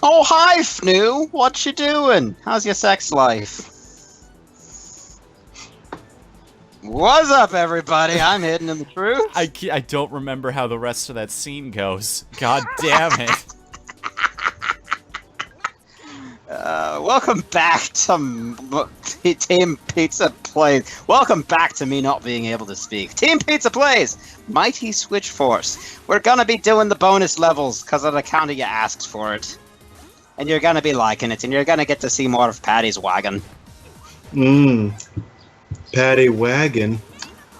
Oh, hi, Fnu. What you doing? How's your sex life? What's up, everybody? I'm Hidden in the Truth. I don't remember how the rest of that scene goes. God damn it. Welcome back to Team Pizza Plays. Welcome back to me not being able to speak. Team Pizza Plays, Mighty Switch Force. We're gonna be doing the bonus levels because of the counter you asked for it. And you're gonna be liking it, and you're gonna get to see more of Patty's wagon. Patty wagon.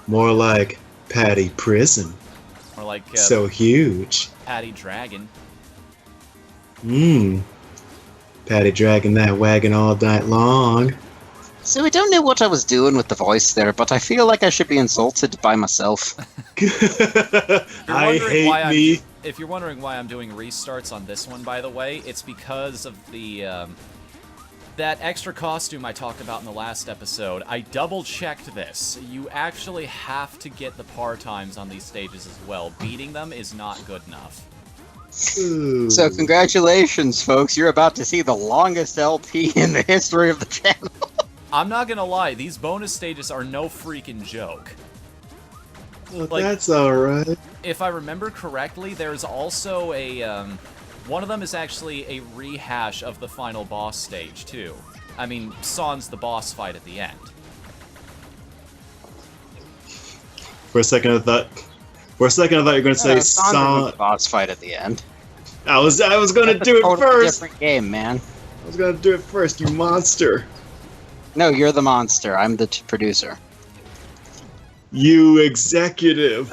More like Patty prison. Or like so huge. Patty Dragon. Patty dragging that wagon all night long. So I don't know what I was doing with the voice there, but I feel like I should be insulted by myself. I hate me. If you're wondering why I'm doing restarts on this one, by the way, it's because of the that extra costume I talked about in the last episode. I double-checked this. You actually have to get the par times on these stages as well. Beating them is not good enough. Ooh. So congratulations, folks. You're about to see the longest LP in the history of the channel. I'm not gonna lie, these bonus stages are no freaking joke. Well, like, that's alright. If I remember correctly, there's also a, one of them is actually a rehash of the final boss stage, too. I mean, sans the boss fight at the end. For a second I thought you were going to say Sans the boss fight at the end. I was going to do it first. Different game, man. I was going to do it first, you monster. No, you're the monster. I'm the producer. You executive.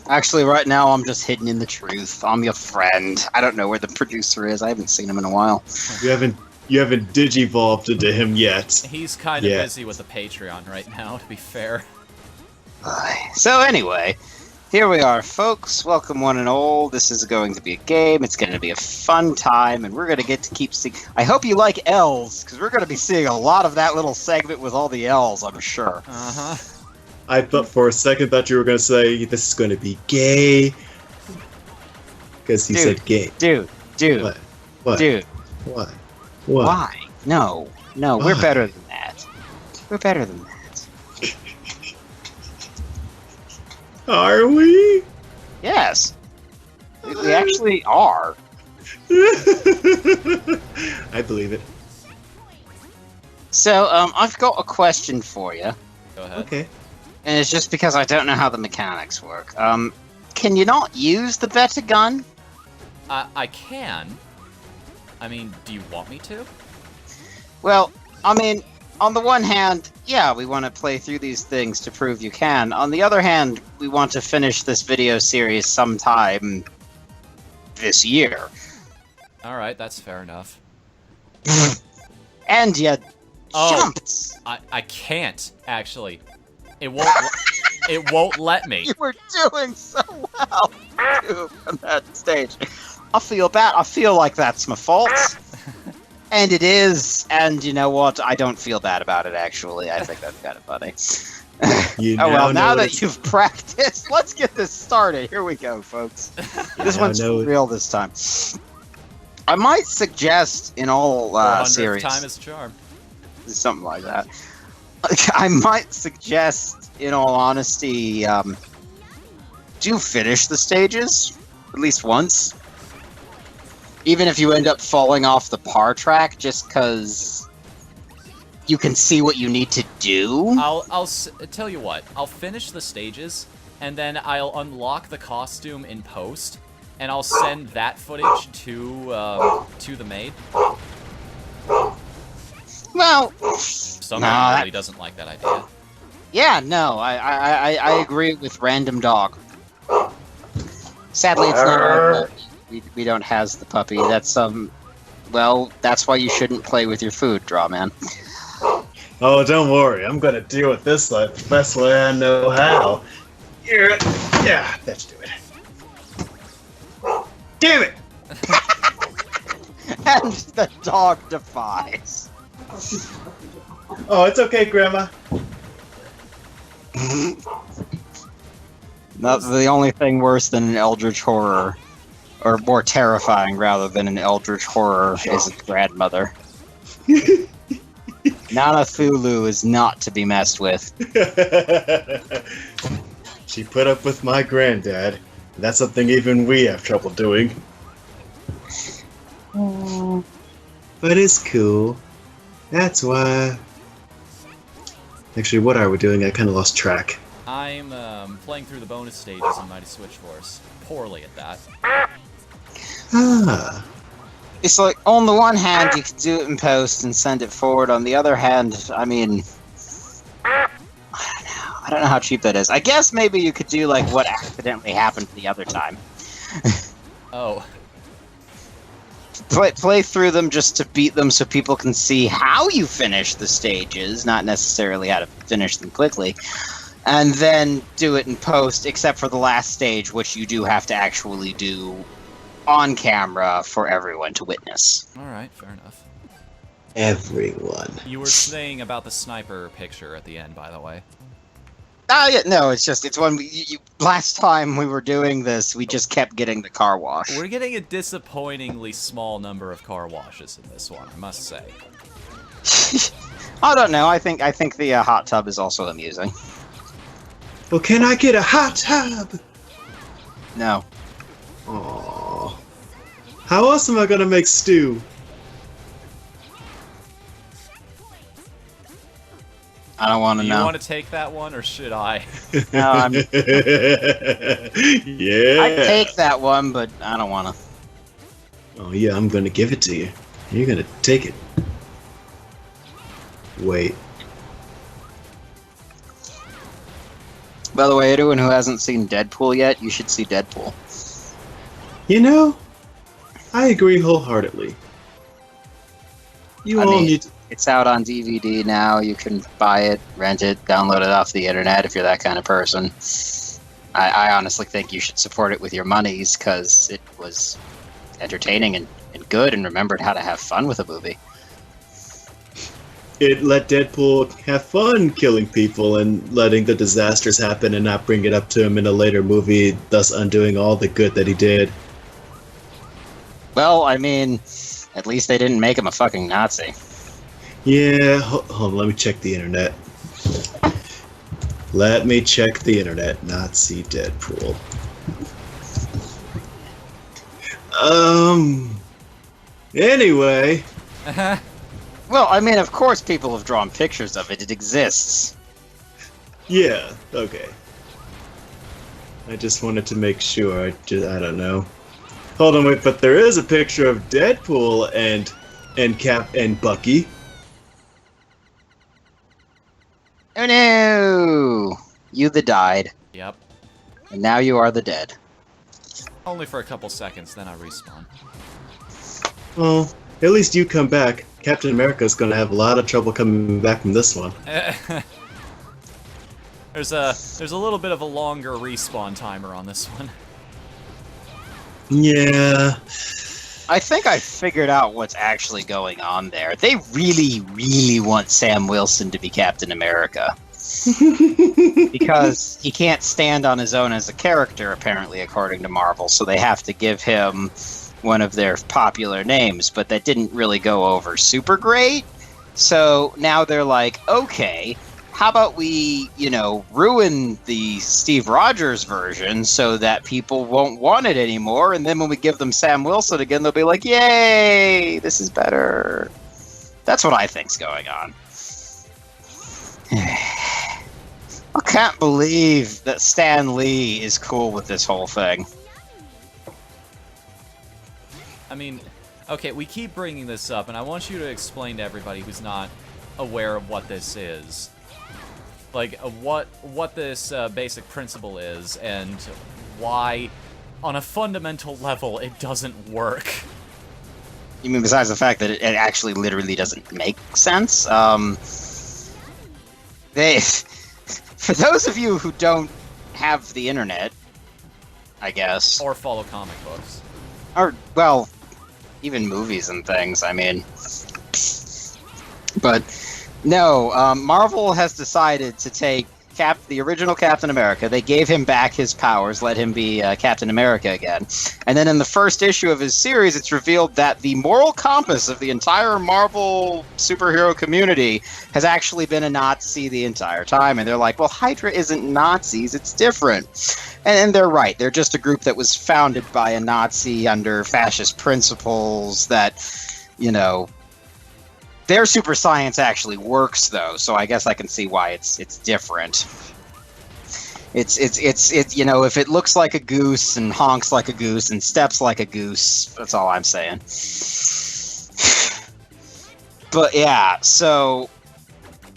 Actually, right now, I'm just hidden in the truth. I'm your friend. I don't know where the producer is. I haven't seen him in a while. You haven't digivolved into him yet. He's kind of busy with the Patreon right now, to be fair. So anyway, here we are, folks. Welcome one and all. This is going to be a game. It's going to be a fun time, and we're going to get to keep seeing... I hope you like L's, because we're going to be seeing a lot of that little segment with all the L's, I'm sure. Uh-huh. I thought for a second you were going to say this is going to be gay. Because he said gay. Dude. What? Dude. What? Why? No, Why? We're better than that. We're better than that. Are we? Yes. We actually are. I believe it. So, I've got a question for you. Go ahead. Okay. And it's just because I don't know how the mechanics work. Can you not use the better gun? I can. I mean, do you want me to? Well, I mean, on the one hand, yeah, we want to play through these things to prove you can. On the other hand, we want to finish this video series sometime this year. Alright, that's fair enough. And you jumped! I can't, actually. It won't let me. You were doing so well, too, on that stage. I feel bad. I feel like that's my fault. And it is, and you know what? I don't feel bad about it, actually. I think that's kind of funny. Now that you've practiced, let's get this started. Here we go, folks. This one's real this time. I might suggest in all series... time is a charm. Something like that. I might suggest, in all honesty, do finish the stages, at least once. Even if you end up falling off the par track, just because you can see what you need to do. I'll tell you what. I'll finish the stages, and then I'll unlock the costume in post, and I'll send that footage to the maid. Well, someone really doesn't like that idea. Yeah, no, I agree with Random Dog. Sadly, it's not our puppy. We don't has the puppy. That's well, that's why you shouldn't play with your food, Drawman. Oh, don't worry. I'm gonna deal with this like the best way I know how. Here, yeah, let's do it. Damn it! And the dog defies. Oh, it's okay, Grandma. Not the only thing worse than an eldritch horror or more terrifying rather than an eldritch horror, is its grandmother. Nana Thulu is not to be messed with. She put up with my granddad. That's something even we have trouble doing. But it's cool. That's why. Actually, what are we doing? I kind of lost track. I'm playing through the bonus stages in Mighty Switch Force. Poorly at that. Ah. It's like, on the one hand, you could do it in post and send it forward. On the other hand, I mean, I don't know how cheap that is. I guess maybe you could do like what accidentally happened the other time. Oh. Play through them just to beat them so people can see how you finish the stages, not necessarily how to finish them quickly. And then do it in post, except for the last stage, which you do have to actually do on camera for everyone to witness. Alright, fair enough. Everyone. You were saying about the sniper picture at the end, by the way. Yeah, no, it's when last time we were doing this, we just kept getting the car wash. We're getting a disappointingly small number of car washes in this one, I must say. I don't know. I think the hot tub is also amusing. Well, can I get a hot tub? No. Aww. How else am I gonna make stew? I don't want to Do know. you want to take that one, or should I? No, Yeah. I take that one, but I don't want to. Oh yeah, I'm gonna give it to you. You're gonna take it. Wait. By the way, anyone who hasn't seen Deadpool yet, you should see Deadpool. You know, I agree wholeheartedly. You I all mean, need to... It's out on DVD now. You can buy it, rent it, download it off the internet if you're that kind of person. I honestly think you should support it with your monies because it was entertaining and good and remembered how to have fun with a movie. It let Deadpool have fun killing people and letting the disasters happen and not bring it up to him in a later movie, thus undoing all the good that he did. Well, I mean, at least they didn't make him a fucking Nazi. Yeah, hold on, let me check the internet. Let me check the internet. Nazi Deadpool. Anyway. Well, I mean, of course people have drawn pictures of it. It exists. Yeah, okay. I just wanted to make sure. I don't know. Hold on, wait, but there is a picture of Deadpool and Cap and Bucky. Oh no! You the died, Yep. and now you are the dead. Only for a couple seconds, then I respawn. Well, at least you come back. Captain America's gonna have a lot of trouble coming back from this one. There's a little bit of a longer respawn timer on this one. Yeah. I think I figured out what's actually going on there. They really, really want Sam Wilson to be Captain America. Because he can't stand on his own as a character, apparently, according to Marvel, so they have to give him one of their popular names, but that didn't really go over super great. So now they're like, okay, how about we, ruin the Steve Rogers version so that people won't want it anymore, and then when we give them Sam Wilson again, they'll be like, yay, this is better. That's what I think's going on. I can't believe that Stan Lee is cool with this whole thing. I mean, okay, we keep bringing this up, and I want you to explain to everybody who's not aware of what this is. Like, what this basic principle is, and why, on a fundamental level, it doesn't work. You mean besides the fact that it actually literally doesn't make sense? For those of you who don't have the internet, I guess, Or follow comic books. or, well, even movies and things, I mean. But, no, Marvel has decided to take the original Captain America. They gave him back his powers, let him be Captain America again. And then in the first issue of his series, it's revealed that the moral compass of the entire Marvel superhero community has actually been a Nazi the entire time. And they're like, well, Hydra isn't Nazis, it's different. And they're right. They're just a group that was founded by a Nazi under fascist principles that, you know, their super science actually works, though, so I guess I can see why it's different. It's you know, if it looks like a goose and honks like a goose and steps like a goose, that's all I'm saying. But yeah, so,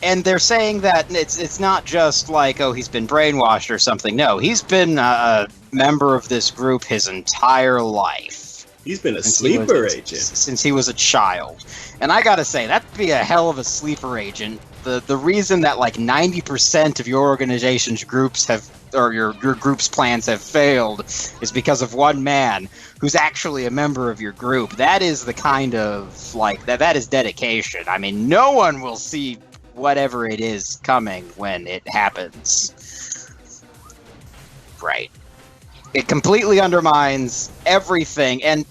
and they're saying that it's not just like, oh, he's been brainwashed or something. No, he's been a member of this group his entire life. He's been a sleeper agent since he was a child. And I gotta say, that'd be a hell of a sleeper agent. The reason that like 90% of your organization's groups have, or your group's plans have failed, is because of one man who's actually a member of your group. That is the kind of, like, that is dedication. I mean, no one will see whatever it is coming when it happens. Right. It completely undermines everything, and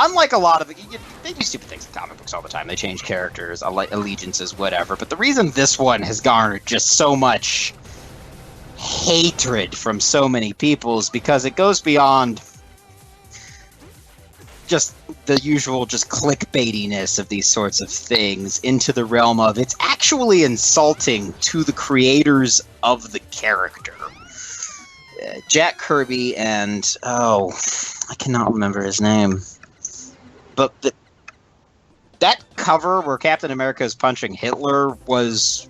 unlike a lot of they do stupid things in comic books all the time. They change characters, allegiances, whatever. But the reason this one has garnered just so much hatred from so many people is because it goes beyond just the usual just clickbaitiness of these sorts of things into the realm of it's actually insulting to the creators of the character. Jack Kirby and, oh, I cannot remember his name. But that cover where Captain America is punching Hitler was,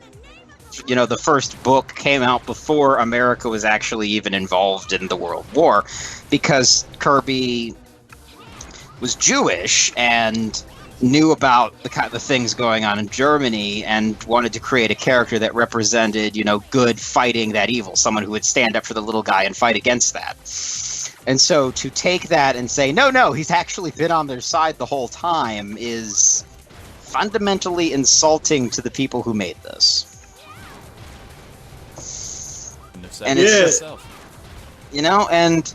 you know, the first book came out before America was actually even involved in the World War, because Kirby was Jewish and knew about the things going on in Germany and wanted to create a character that represented, you know, good fighting that evil, someone who would stand up for the little guy and fight against that. And so to take that and say, no, he's actually been on their side the whole time is fundamentally insulting to the people who made this. And it's just, you know, and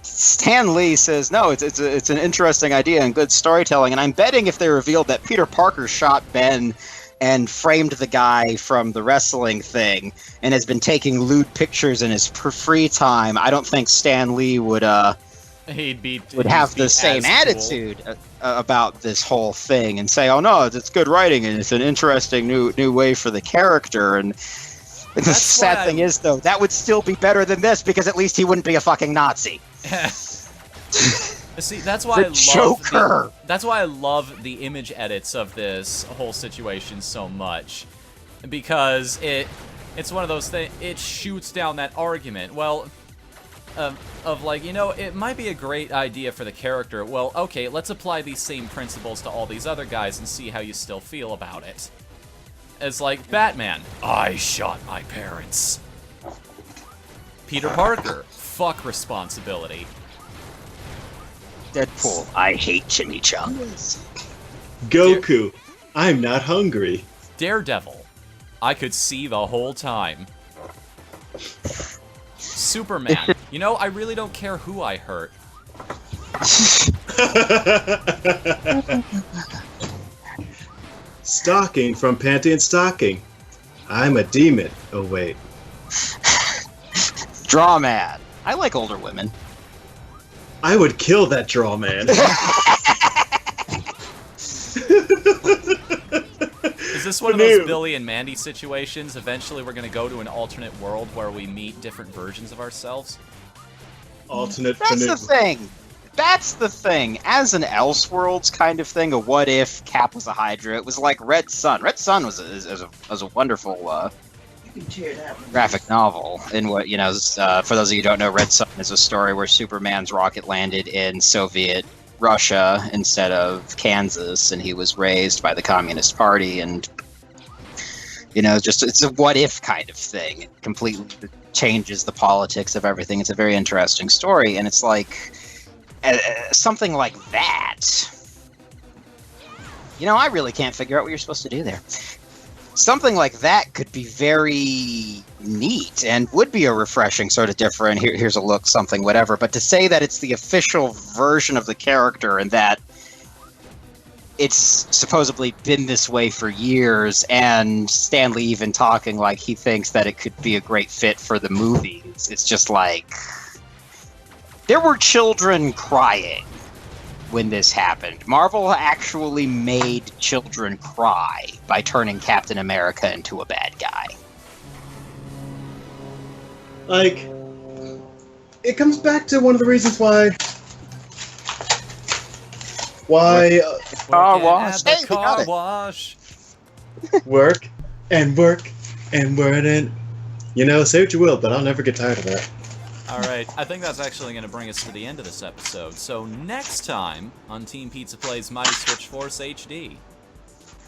Stan Lee says, no, it's an interesting idea and good storytelling. And I'm betting if they revealed that Peter Parker shot Ben and framed the guy from the wrestling thing and has been taking lewd pictures in his free time, I don't think Stan Lee would have the same attitude about this whole thing and say, oh no, it's good writing and it's an interesting new way for the character. And the sad thing is, though, that would still be better than this because at least he wouldn't be a fucking Nazi. See, that's why that's why I love the image edits of this whole situation so much, because it's one of those things. It shoots down that argument. Well, of like, you know, it might be a great idea for the character. Well, okay, let's apply these same principles to all these other guys and see how you still feel about it. It's like Batman. I shot my parents. Peter Parker. Fuck responsibility. Deadpool. I hate chimichangas. Goku. I'm not hungry. Daredevil. I could see the whole time. Superman. You know, I really don't care who I hurt. Stocking from Panty and Stocking. I'm a demon. Oh, wait. Drawman. I like older women. I would kill that draw man. Is this one of those Billy and Mandy situations? Eventually we're going to go to an alternate world where we meet different versions of ourselves? That's the thing. As an Elseworlds kind of thing, a what if Cap was a Hydra, it was like Red Sun. Red Sun was a wonderful graphic novel. In what, you know, for those of you who don't know, Red Sun is a story where Superman's rocket landed in Soviet Russia instead of Kansas, and he was raised by the Communist Party, and you know, just it's a what if kind of thing. It completely changes the politics of everything. It's a very interesting story, and it's like something like that. You know, I really can't figure out what you're supposed to do there. something like that could be very neat and would be a refreshing sort of different. Here's a look, something, whatever. But to say that it's the official version of the character and that it's supposedly been this way for years, and Stanley even talking like he thinks that it could be a great fit for the movies, it's just like there were children crying when this happened. Marvel actually made children cry by turning Captain America into a bad guy. Like, it comes back to one of the reasons why Car wash. At the Hey, we got car it. wash. work and work and work and, you know, say what you will, but I'll never get tired of that. Alright, I think that's actually going to bring us to the end of this episode. So next time on Team Pizza Plays Mighty Switch Force HD.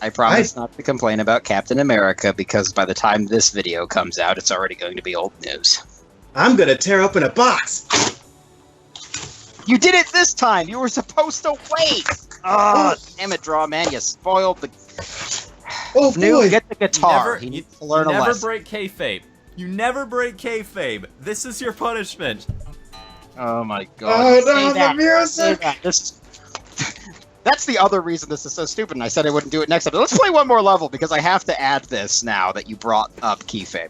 I promise not to complain about Captain America, because by the time this video comes out, it's already going to be old news. I'm gonna tear open a box! You did it this time! You were supposed to wait! Oh, damn it, Draw Man, you spoiled the... Oh New, boy! get the guitar. You He needs to learn a never lesson. break kayfabe. You never break kayfabe. This is your punishment. Oh my god. Oh Say no, the that. Say music! that. That's the other reason this is so stupid, and I said I wouldn't do it next episode. Let's play one more level, because I have to add this now that you brought up kayfabe.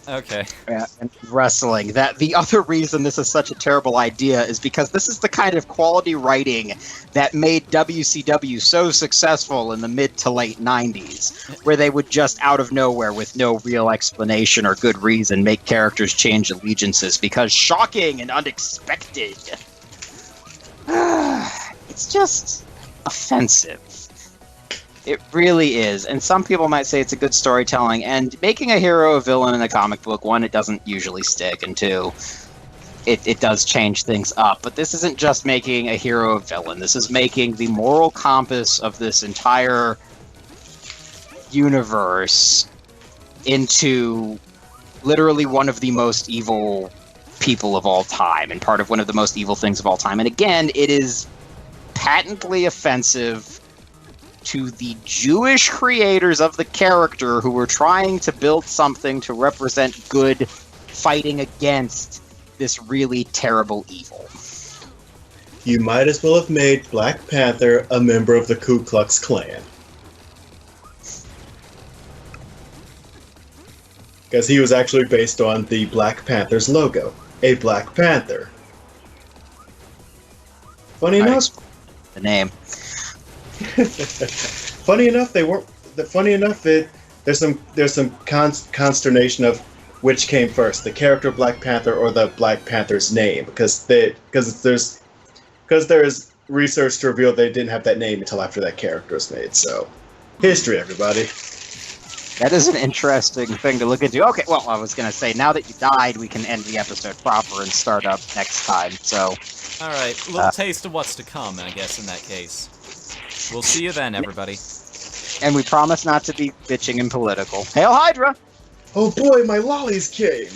Okay. Yeah, and wrestling. That the other reason this is such a terrible idea is because this is the kind of quality writing that made WCW so successful in the mid to late 90s, where they would just out of nowhere, with no real explanation or good reason, make characters change allegiances because shocking and unexpected. It's just offensive. It really is. And some people might say it's a good storytelling, and making a hero a villain in a comic book, one, it doesn't usually stick, and two, it does change things up. But this isn't just making a hero a villain. This is making the moral compass of this entire universe into literally one of the most evil people of all time, and part of one of the most evil things of all time. And again, it is patently offensive to the Jewish creators of the character, who were trying to build something to represent good, fighting against this really terrible evil. You might as well have made Black Panther a member of the Ku Klux Klan. Because he was actually based on the Black Panther's logo. A Black Panther. Funny enough, The name. funny enough, they weren't. Funny enough, there's some consternation of which came first, the character Black Panther or the Black Panther's name, because there's research to reveal they didn't have that name until after that character was made. So, history, everybody. That is an interesting thing to look into. Okay, well, I was going to say, now that you died, we can end the episode proper and start up next time, so... Alright, a little taste of what's to come, I guess, in that case. We'll see you then, everybody. And we promise not to be bitching and political. Hail Hydra! Oh boy, my lollies came!